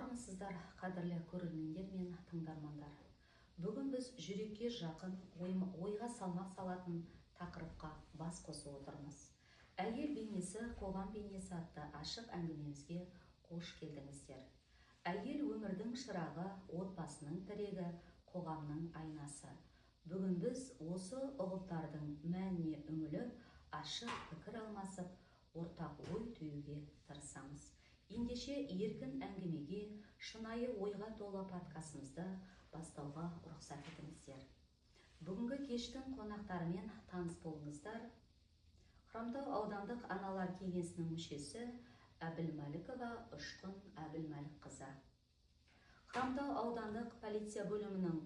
Армысыздар, қадірлі көрермендер мен тыңдармандар. Бүгін біз жүрекке жақын, ойға салмақ салатын тақырыпқа бас қосып отырмыз. Әйел бейнесі, қоғам бейнесі атты ашық әңгімемізге қош келдіңіздер. Әйел өмірдің шырағы, отбасының тірегі, қоғамның айнасы. Бүгін біз осы ұғымдардың мәніне үңіліп, ашық пікір алмасып, ортақ ой түюге тырысамыз. Ендеше еркін әңгімеге, шынайы ойға толы подкастымызды бастауға рұқсат етіңіздер. Бүгінгі кештің қонақтарымен таныс болыңыздар. Хромтау аудандық аналар кеңесінің мүшесі Әбілмәлікова Ұшқын Әбілмәлікқызы. Хромтау аудандық полиция бөлімінің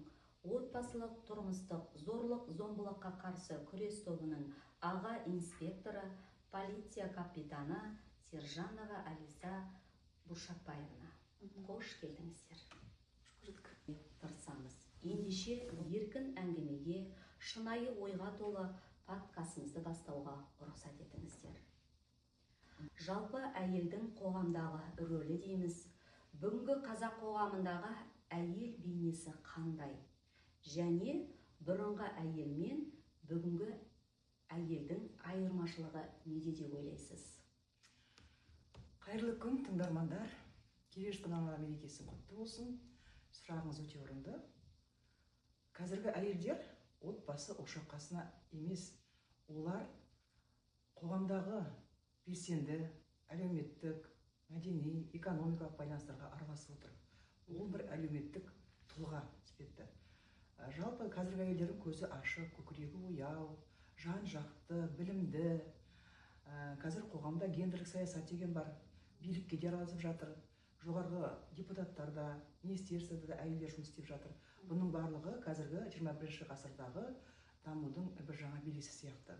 отбасылық тұрмыстық зорлық-зомбылыққа қарсы күрес тобының аға инспекторы, полиция капитаны Сержанова Алиса Бушақбаевна. Қош келдіңіздер. Тырысамыз. Ендеше еркін әңгімеге, шынайы ойға толы подкастымызды бастауға рұқсат етіңіздер. Жалпы әйелдің қоғамдағы рөлі дейміз. Бүгінгі қазақ қоғамындағы әйел бейнесі қандай? Және бұрынғы әйел мен бүгінгі әйелдің айырмашылығы неде деп ойлайсыз? Қайырлы күн, тыңдармандар. Келе жатқан аналар мерекесі құтты болсын. Сұрағыңыз өте орынды. Қазіргі әйелдер отбасы ошаққасына емес, олар қоғамдағы белсенді, әлеуметтік, мәдени, экономикалық байланыстарға араласып отыр. Ол бір әлеуметтік тұлға іспетті. Жалпы қазіргі әйелдердің көзі ашық, көкірегі ояу, жан-жақты, білімді. Қазір қоғамда гендерлік саясат деген бар. Билікке де араласып жатыр. Жоғарғы депутаттарда, министерствода әйелдер жұмыс істеп жатыр. Бұның барлығы қазіргі 21 ғасырдағы дамудың бір жаңа белесі сияқты.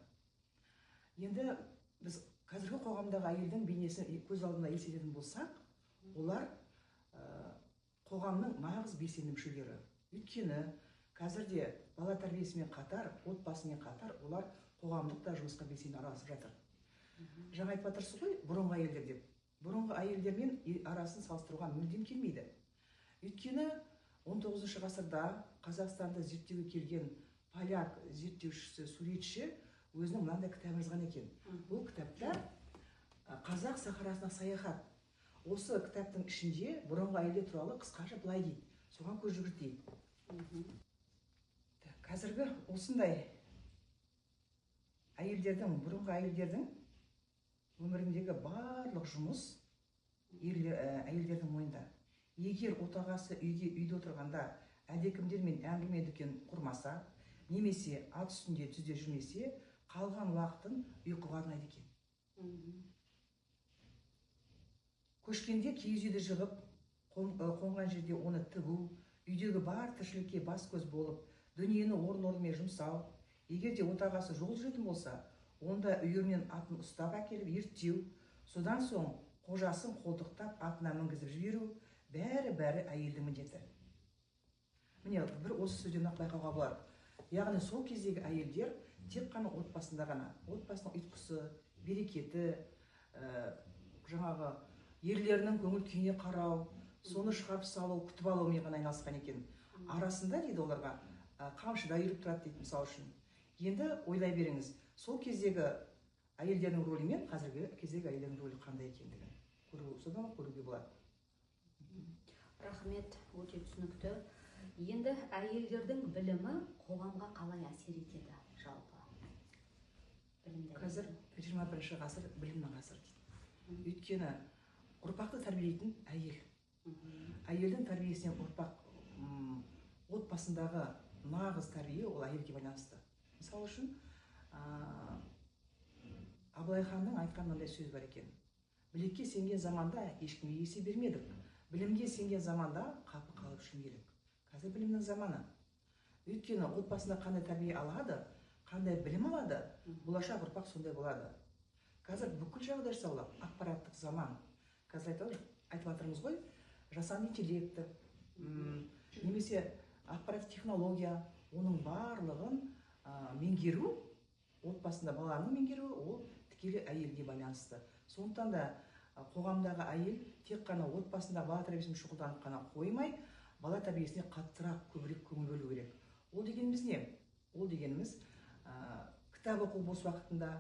Енді біз қазіргі қоғамдағы әйелдің бейнесін көз алдында елестететін болсақ, олар қоғамның нағыз белсенді мүшелері. Өйткені қазірде бала тәрбиесімен қатар, отбасымен қатар олар қоғамдық та жұмысқа белсенді араласып жатыр. Жаңа айтып отырсыз ғой, бұрынғы әйелдер деп. Бұрынғы әйелдермен арасын салыстыруға мүлдем келмейді. Өйткені 19 ғасырда Қазақстанды зерттеуге келген поляк зерттеушісі, суретші өзінің мынандай кітабын жазған екен. Бұл кітапта қазақ сахарасына саяхат. Осы кітаптың ішінде бұрынғы әйелдер туралы қысқаша былай дейді. Соған көз жүгіртейік. Қазіргі осындай әйелдердің, бұрынғы әйелдердің өміріндегі барлық жұмыс әйелдердің мойнында. Егер отағасы үйде отырғанда әлдекімдермен әңгіме дүкен құрмаса, немесе ат үстінде түзде жүрмесе, қалған уақытын ұйқыға арнайды екен. Көшкенде киіз үйді жығып, қонған жерде оны тігу, үйдегі бар тіршілікке бас көз болып, дүниені орын-орнымен жұмсау. Егер де отағасы жол жүретін болса, онда үйірінен атын ұстап әкеліп ерттеу, содан соң қожасын қолтықтап атына мінгізіп жіберу, бәрі әйелдің міндеті. Міне, бір осы сөзден байқауға болар. Яғни сол кездегі әйелдер тек қана отбасында ғана, отбасының ұйытқысы, берекеті, жаңағы ерлерінің көңіл күйіне қарау, соны шығарып салу, күтіп алумен ғана айналысқан екен. Арасында дейді оларға қамшыда үйіріп тұрады дейді, мысалы үшін. Енді ойлай беріңіз, сол кездегі әйелдердің рөлі мен қазіргі кездегі әйелдердің рөлі қандай екендігін содан көруге болады. Рахмет, өте түсінікті. Енді әйелдердің білімі қоғамға қалай әсер етеді жалпы? Қазір 21 ғасыр білімнің ғасыры дейді. Өйткені ұрпақты тәрбиелейтін әйел. Әйелдің тәрбиесінен ұрпақ отбасындағы нағыз тәрбие ол әйелге байланысты. Мысалы үшін, Абылай ханның айтқан мынандай сөз бар екен. Білекке сенген заманда ешкімге есе бермедік. Білімге сенген заманда қапы қалып шүмелік. Қазір білімнің заманы. Өйткені отбасында қандай тәрбие алады, қандай білім алады, болашақ ұрпақ сондай болады. Қазір бүкіл жағдай жасалып, ақпараттық заман. Қазір айтып жатырмыз ғой, жасанды интеллекті, немесе ақпараттық технология, оның барлығын отбасында баланың меңгеруі, ол тікелей әйелге байланысты. Сондықтан да қоғамдағы әйел тек қана отбасында бала тәрбиесімен шұғылданып қана қоймай, бала тәрбиесіне қаттырақ, көбірек көңіл бөлу керек. Ол дегеніміз не? Ол дегеніміз кітап оқу бос уақытында,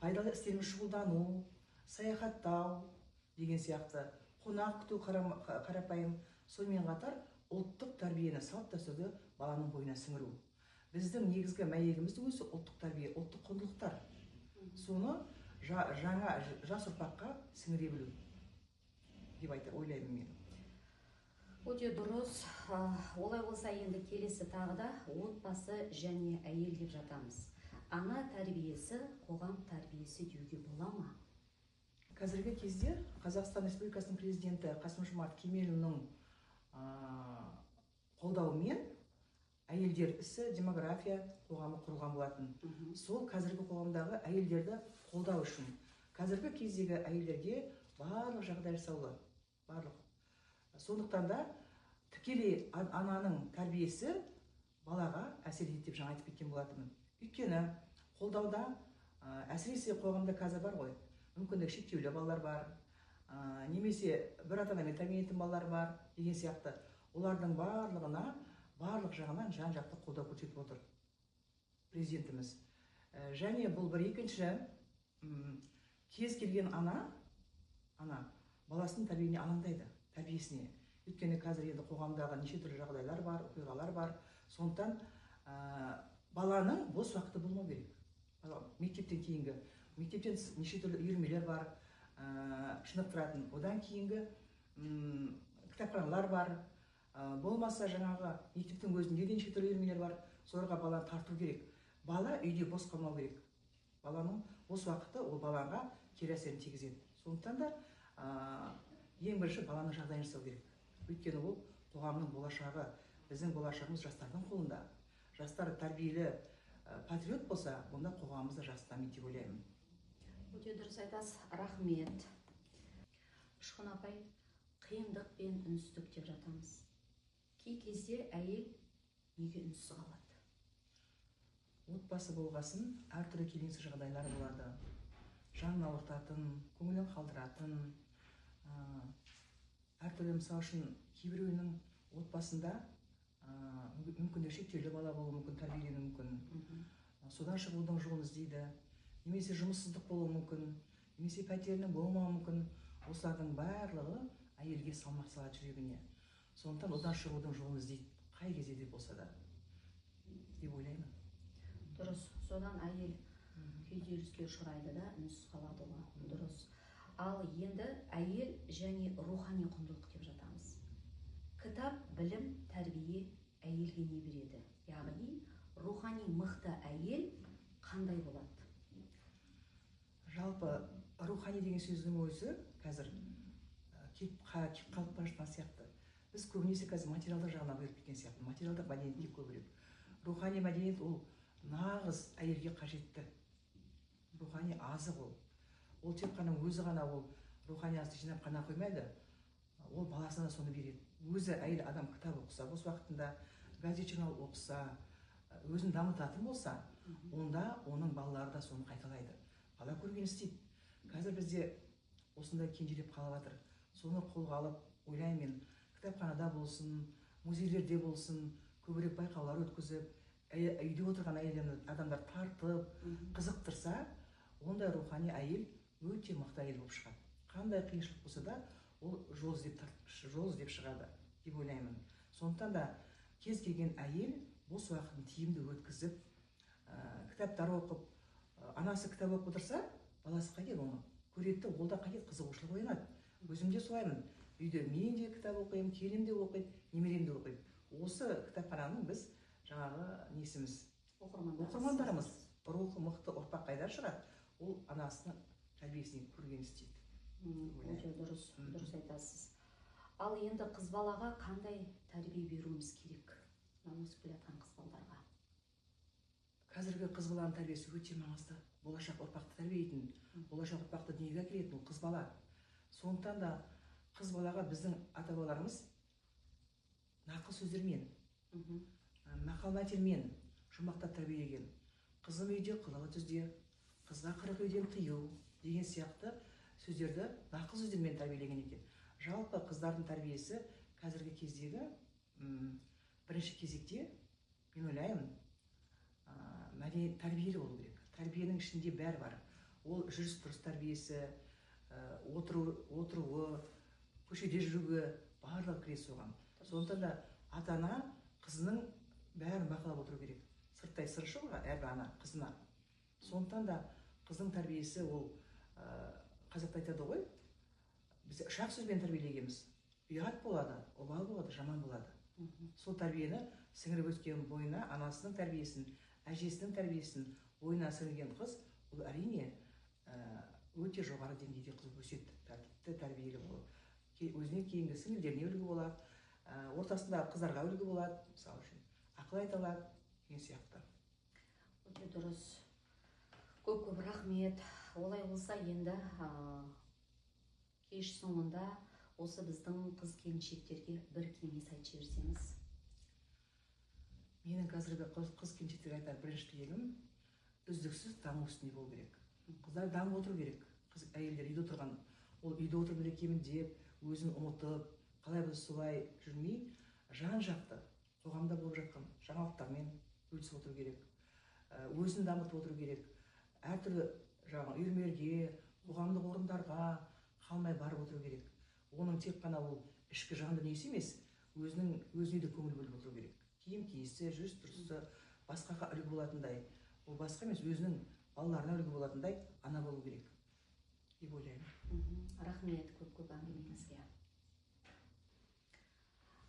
пайдалы істермен шұғылдану, саяхаттау деген сияқты, қонақ күту қарапайым, сонымен қатар ұлттық тәрбиені, салт дәстүрді баланың бойына сіңіру. Біздің негізгі мәйегіміздің өзі ұлттық тәрбие, ұлттық құндылықтар. Соны жаңа жас ұрпаққа сіңіре білу деп ойлаймын мен. Өте дұрыс. Олай болса енді келесі тағы да отбасы және әйел деп жатамыз. Ана тәрбиесі, қоғам тәрбиесі деуге бола ма? Қазіргі кезде Қазақстан Республикасының президенті Қасым-Жомарт Кемелұлының қолдауымен әйелдер ісі демография қоғамы құрылған болатын. Сол қазіргі қоғамдағы әйелдерді қолдау үшін қазіргі кездегі әйелдерге барлық жағдай жасаулы. Барлық. Сондықтан да тікелей ананың тәрбиесі балаға әсер етеді деп жаңа айтып кеткен болатынмын. Өйткені қолдауда әсіресе қоғамда қазір бар ғой, мүмкіндігі шектеулі балалар бар, немесе бір ата-анамен тәрбиеленетін балалар бар деген сияқты. Олардың барлығына, барлық жағынан жан-жақты қолдау көрсетіп отыр президентіміз. Және бұл бір екінші, кез келген ана баласының тәрбиесіне алаңдайды, тәрбиесіне. Өйткені қазір енді қоғамдағы неше түрлі жағдайлар бар, оқиғалар бар. Сондықтан баланың бос уақыты болмау керек. Мектептен кейінгі, мектептен неше түрлі үйірмелер бар, шынықтыратын. Одан кейінгі кітапханалар бар. Болмаса жаңағы мектептің өзінде неше түрлі үйірмелер бар. Соларға баланы тарту керек. Бала үйде бос қалмау керек. Баланың бос уақыты ол балаға кері әсерін тигізеді. Сондықтан да ең бірінші баланың жағдайын жасау керек. Өйткені ол қоғамның болашағы, біздің болашағымыз жастардың қолында. Жастар тәрбиелі патриот болса, онда қоғамымызда жақсы дамиды деп ойлаймын. Өте дұрыс айтасыз, рахмет. Ұшқын апай, қиындық пен үнсіздік деп жатамыз. Кей кезде әйел неге үнсіз қалады? Отбасы болғасын, әртүрлі келеңсіз жағдайлар болады. Жанын ауыртатын, көңілін қалдыратын, әртүрлі мысал үшін кейбіреуінің отбасында мүмкіндігі шектеулі бала болуы мүмкін, тәрбиеленуі мүмкін. Содан шығудың жолын іздейді. Немесе жұмыссыздық болуы мүмкін, немесе пәтерінің болмауы мүмкін. Осылардың барлығы әйелге салмақ салады жүрегіне. Сондықтан одан шығудың жолын іздейді, қай кезде де болса да, деп ойлаймын. Дұрыс. Содан әйел күйзеліске ұшырайды да үнсіз қалады ғой. Дұрыс. Ал енді әйел және рухани құндылық деп жатамыз. Кітап, білім, тәрбие әйелге не береді? Яғни рухани мықты әйел қандай болады? Жалпы рухани деген сөздің өзі қазір кетіп қалып бара жатқан сияқты. Біз көбінесе қазір материалдық жағына беріп кеткен сияқты. Материалдық мәдениетке көбірек. Рухани мәдениет ол нағыз әйелге қажетті. Рухани азық ол. Ол тек қана өзі ғана ол рухани азықты жинап қана қоймайды. Ол баласына соны береді. Өзі әйел адам кітап оқыса, бос уақытында газет журнал оқыса, өзін дамытатын болса, онда оның балалары да соны қайталайды. Бала көрген істейді. Қазір бізде осындай кенжелеп қалып жатыр. Соны қолға алып, ойлаймын, кітапханада болсын, музейлерде болсын, көбірек байқаулар өткізіп, үйде отырған адамдар тартып, қызықтырса, ондай рухани әйел өте мықты әйел болып шығады. Қандай қиыншылық болса да, ол жол іздеп шығады деп ойлаймын. Сондықтан да кез келген әйел бос уақытын тиімді өткізіп, кітаптар оқып, анасы кітап оқып отырса, баласы қайтеді оны көреді, ол да қайтеді, қызығушылық оянады. Өзім де солаймын. Үйде мен де кітап оқимын, келінім де оқиды, немерем де оқиды. Осы кітапхананың біз жаңағы несіміз, оқырмандарымыз, рухы мықты ұрпақ қайда шығады? Ол анасының тәрбиесінен көрген істейді. Өте дұрыс айтасыз. Ал енді қыз балаға қандай тәрбие беруіміз керек? Өсіп келе жатқан қыз балаларға. Қазіргі қыз баланың тәрбиесі өте маңызды. Болашақ ұрпақты тәрбиелейтін, болашақ ұрпақты дүниеге әкелетін қыз бала. Сондықтан да қыз балаға біздің ата-бабаларымыз нақыл сөздермен, мақал-мәтелмен жұмбақтап тәрбиелеген. Қызым үйде, қылығы түзде, қызға 40 үйден тыю деген сияқты сөздерді нақыл сөздермен тәрбиелеген екен. Жалпы қыздардың тәрбиесі қазіргі кездегі бірінші кезекте мен ойлаймын мәдени тәрбиелі болу керек. Тәрбиенің ішінде бәрі бар. Ол жүріс тұрыс тәрбиесі, отыруы, көшеде жүруі барлығы кіреді соған. Сондықтан да ата-ана қызының бәрін бақылап отыру керек. Сырттай сыршы ғой әрбір ана қызына. Сондықтан да қыздың тәрбиесі ол қазақта айтады ғой, біз ұшақ сөзбен тәрбиелегенбіз. Ұят болады, обал болады, жаман болады. Сол тәрбиені сіңіріп өткен бойына анасының тәрбиесін, әжесінің тәрбиесін бойына сіңірген қыз, ол әрине өте жоғары деңгейде қыз өседі, тәртіпті, тәрбиелі болып. Өзіне кейінгі сіңілдеріне үлгі болады, ортасында қыздарға үлгі болады, мысалы үшін ақыл айта алады деген сияқты. Өте дұрыс. Көп рахмет. Олай болса енді кеш соңында осы біздің қыз келіншектерге бір кеңес айтып жіберсеңіз. Менің қазіргі қыз келіншектерге айтар бірінші тілегім үздіксіз даму үстінде болу керек. Қыздар дамып отыру керек. Әйелдер үйде отырған, ол үйде отырып берекемін деп, өзін ұмытып, қалай біз солай жүрмей, жан-жақты қоғамда болып жатқан жаңалықтармен бөлісіп отыру керек. Өзін дамытып отыру керек. Әртүрлі үйірмелерге, қоғамдық орындарға қалмай барып отыру керек. Оның тек қана ол ішкі жан дүниесі емес, өзіне де көңіл бөліп отыру керек. Киім киісі, жүріс тұрысы басқаға үлгі болатындай, ол басқа емес, өзінің балаларына үлгі болатындай ана болу керек деп ойлаймын. Рахмет көп әңгімеңізге.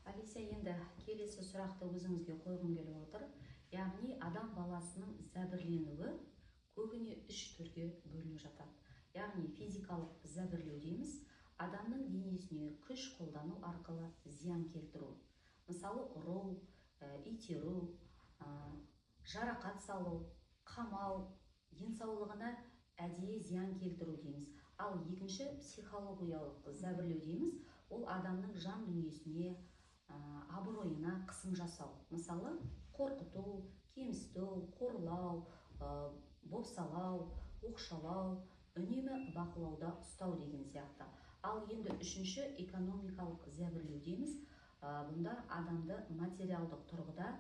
Алисия, енді келесі сұрақты өзіңізге қойғым келіп отыр. Яғни адам баласының зәбірленуі көбіне 3 түрге бөлініп жатады. Яғни физикалық зәбірлеу дейміз, адамның денесіне күш қолдану арқылы зиян келтіру. Мысалы, ұру, итеру, жарақат салу, қамау, денсаулығына әдейі зиян келтіру дейміз. Ал екінші психологиялық зәбірлеу дейміз, ол адамның жан дүниесіне, абыройына қысым жасау. Мысалы, қорқыту, кемсіту, қорлау, бопсалау, оқшалау, үнемі бақылауда ұстау деген сияқты. Ал енді үшінші экономикалық зәбірлеу дейміз. Бұнда адамды материалдық тұрғыда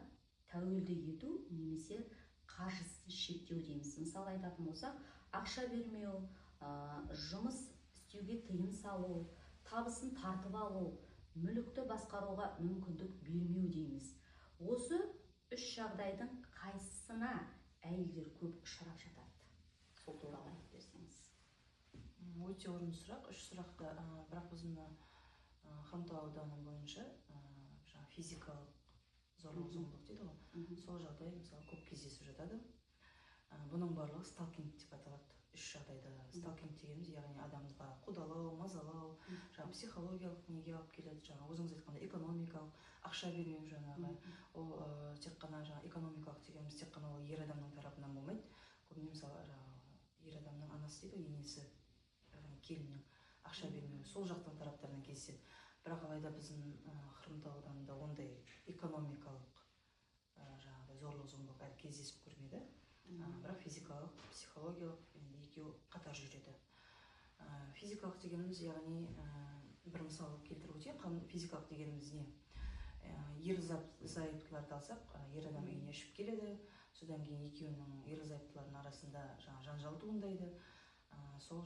тәуелді ету немесе қаржысын шектеу дейміз. Мысалы айтатын болсақ, ақша бермеу, жұмыс істеуге тыйым салу, табысын тартып алу, мүлікті басқаруға мүмкіндік бермеу дейміз. Осы 3 жағдайдың қайсысына әйелдер көп ұшырап жатады? Сол туралы айтып берсеңіз. Өте орынды сұрақ. 3 сұрақты, бірақ біздің Хромтау ауданы бойынша физикалық зорлық-зомбылық дейді ғой. Сол жағдай мысалы көп кездесіп жатады. Бұның барлығы сталкинг деп аталады. 3 жағдайда сталкинг дегеніміз, яғни адамға қудалау, мазалау, психологиялық неге алып келеді, өзіңіз айтқанда экономикалық, ақша бермеу жаңағы. Ол тек қана экономикалық дегеніміз тек қана ол ер адамның тарапынан болмайды. Көбіне мысалы ер адамның анасы дейді, енесі, келіннің ақша бермеу, сол жақтың тараптарынан кездеседі. Бірақ алайда біздің Хромтау ауданында ондай экономикалық зорлық-зомбылық әлі кездесіп көрмеді. Бірақ физикалық, психологиялық екеуі қатар жүреді. Физикалық дегеніміз, яғни бір мысал келтіріп өтейін. Физикалық дегеніміз не? Ерлі-зайыптыларды алсақ, ер адам үйіне ішіп келеді, содан кейін екеуінің ерлі-зайыптылардың арасында жанжал туындайды. Сол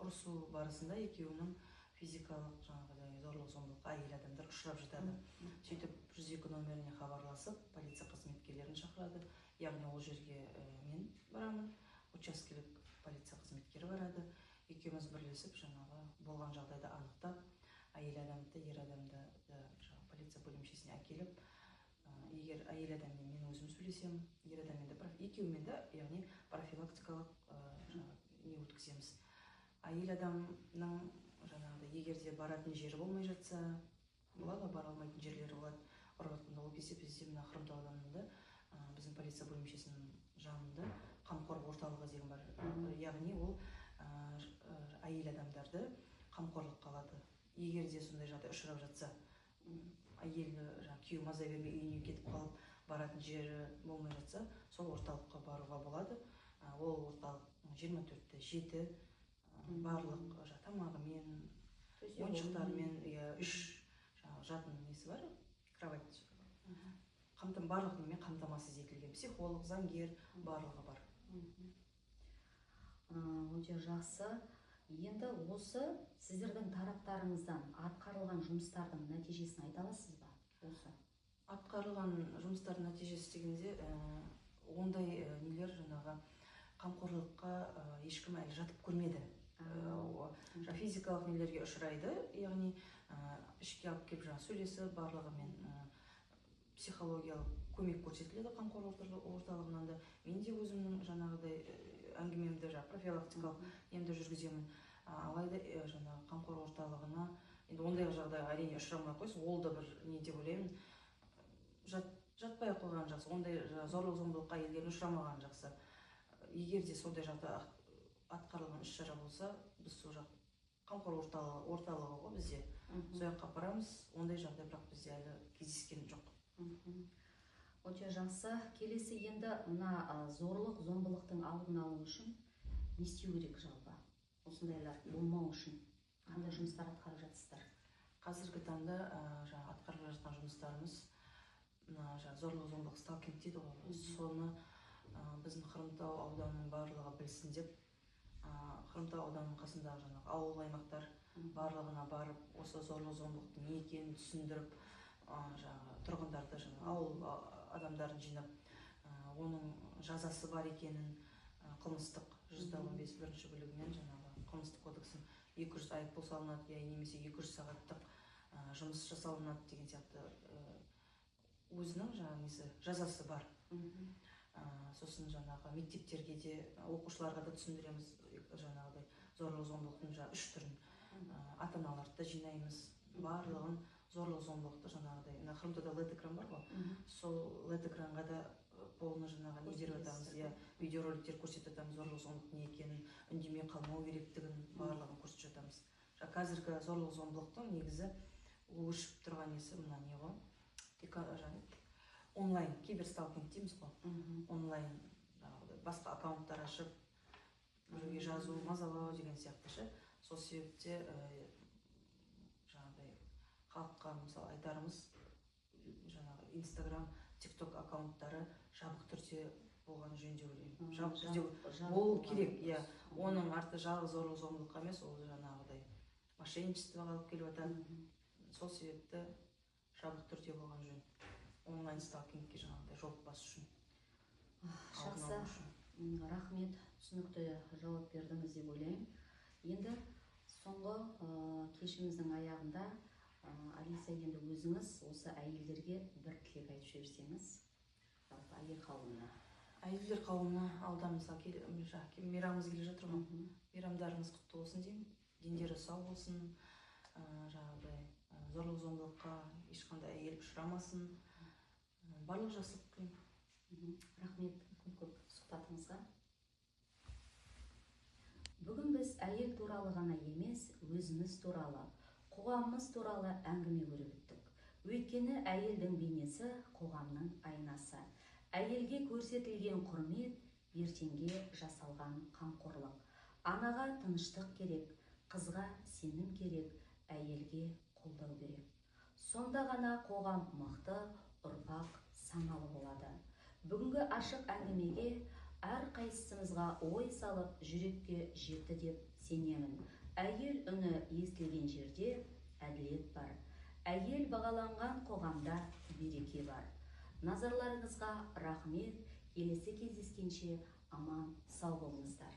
ұрысу барысында екеуінің физикалық зорлық-зомбылыққа әйел адамдар ұшырап жатады. Сөйтіп 102 нөміріне хабарласып, полиция қызметкерлерін шақырады. Яғни ол жерге мен барамын, учаскелік полиция қызметкері барады. Екеуміз бірлесіп болған жағдайды анықтап, әйел адамды, ер адамды полиция бөлімшесіне әкеліп, егер әйел адаммен мен өзім сөйлесем, ер адаммен де, екеуімен де, яғни профилактикалық не өткіземіз. Әйел адамның егерде баратын жері болмай жатса, болады, бара алмайтын жерлері болады. Ол кезде бізде мына Хромтау ауданында біздің полиция бөлімшесінің жанында қамқор орталығы деген бар. Яғни ол әйел адамдарды қамқорлыққа алады. Егерде сондай жағдай ұшырап жатса, әйелі күйеуі маза бермей үйіне кетіп қалып, баратын жері болмай жатса, сол орталыққа баруға болады. Ол орталық 24-7 барлық тамағымен, ойыншықтарымен, үш жатын несі бар, кровать барлық немен қамтамасыз етілген, психолог, заңгер барлығы бар. Өте жақсы. Енді осы сіздердің тараптарыңыздан атқарылған жұмыстардың нәтижесін айта аласыз ба? Осы атқарылған жұмыстардың нәтижесі дегенде ондай нелер жаңағы қамқорлыққа ешкім әлі жатып көрмеді. Физикалық нелерге ұшырайды, яғни ішке алып келіп сөйлесіп барлығымен психологиялық көмек көрсетіледі қамқор орталығынан да. Мен де өзімнің жаңағыдай әңгімемді профилактикалық емді жүргіземін. Алайда жаңағы қамқор орталығына енді ондай жағдайға әрине ұшырамай қойсын, ол да бір не деп ойлаймын, жатпай қойған жақсы, ондай зорлық зомбылыққа әйелдердің ұшырамаған жақсы. Егер де сондай жағдай атқарылған іс-шара болса, біз сол жақ қамқор орталығы ғой бізде, сол жаққа апарамыз. Ондай жағдай бірақ бізде әлі кездескен жоқ. Өте жақсы. Келесі енді мына зорлық зомбылықтың алдын алу үшін не істеу керек жалпы? Осындайлар болмау үшін қандай жұмыстар атқарып жатсыздар? Қазіргі таңда атқарып жатқан жұмыстарымыз зорлық зомбылық сталкинг дейді ғой. Соны біздің Хромтау ауданының барлығы білсін деп, Хромтау ауданының қасындағы ауыл аймақтар барлығына барып, осы зорлық зомбылықтың не екенін түсіндіріп, тұрғындарды ауыл адамдарын жинап, оның жазасы бар екенін, қылмыстық 115 бөлігімен қылмыстық кодекстің 200 айыппұл салынады, немесе 200 сағаттық жұмыс жасалынады деген сияқты өзінің жазасы бар. Сосын мектептерге де, оқушыларға да түсіндіреміз зорлық зомбылықтың 3 түрін. Ата-аналарды да жинаймыз, барлығын зорлық зомбылықты Хромтауда LED-экран бар ғой, сол LED-экранға да полны не беріп жатамыз, видеороликтер көрсетіп жатамыз, зорлық зомбылық не екенін, үндемей қалмау керектігін барлығын көрсетіп жатамыз. Қазіргі зорлық зомбылықтың негізі өршіп тұрған несі мына не ғой, онлайн киберсталкинг дейміз ғой, онлайн басқа аккаунттар ашып біреуге жазу, мазалау деген сияқты. Сол себепте халыққа мысалы айтарымыз, Инстаграм, ТикТок аккаунттары жабық түрде болған жөн деп ойлаймын. Жабық түрде болу керек. Оның арты жалғыз зорлық зомбылыққа емес, ол мошенничествоға алып келіп жатады. Сол себепті жабық түрде болған жөн. Онлайн сталкингке жол бас үшін. Жақсы, рахмет, түсінікті жауап бердіңіз деп ойлаймын. Енді соңғы кешіміздің аяғында Алиса, енді өзіңіз осы әйелдерге бір тілек айтып жіберсеңіз, әйел қауымына. Әйелдер қауымына алдамыз, мейрамымыз келе жатыр ғой. Мейрамдарыңыз құтты болсын деймін. Дендері сау болсын, зорлық зомбылыққа ешқандай әйел ұшырамасын. Барлық жақсылық тілеймін. Рахмет көп сұхбатыңызға. Бүгін біз әйел туралы ғана емес, өзіміз туралы, қоғамымыз туралы әңгіме көріп өттік. Өйткені әйелдің бейнесі қоғамның айнасы. Әйелге көрсетілген құрмет, ертеңге жасалған қамқорлық. Анаға тыныштық керек, қызға сенім керек, әйелге қолдау керек. Сонда ғана қоғам мықты, ұрпақ саналы болады. Бүгінгі ашық әңгімеге әрқайсымызға ой салып, жүрекке жетті деп сенемін. Әйел үні естілген жерде әділет бар. Әйел бағаланған қоғамда береке бар. Назарларыңызға рахмет. Келесі кездескенше аман сау болыңыздар.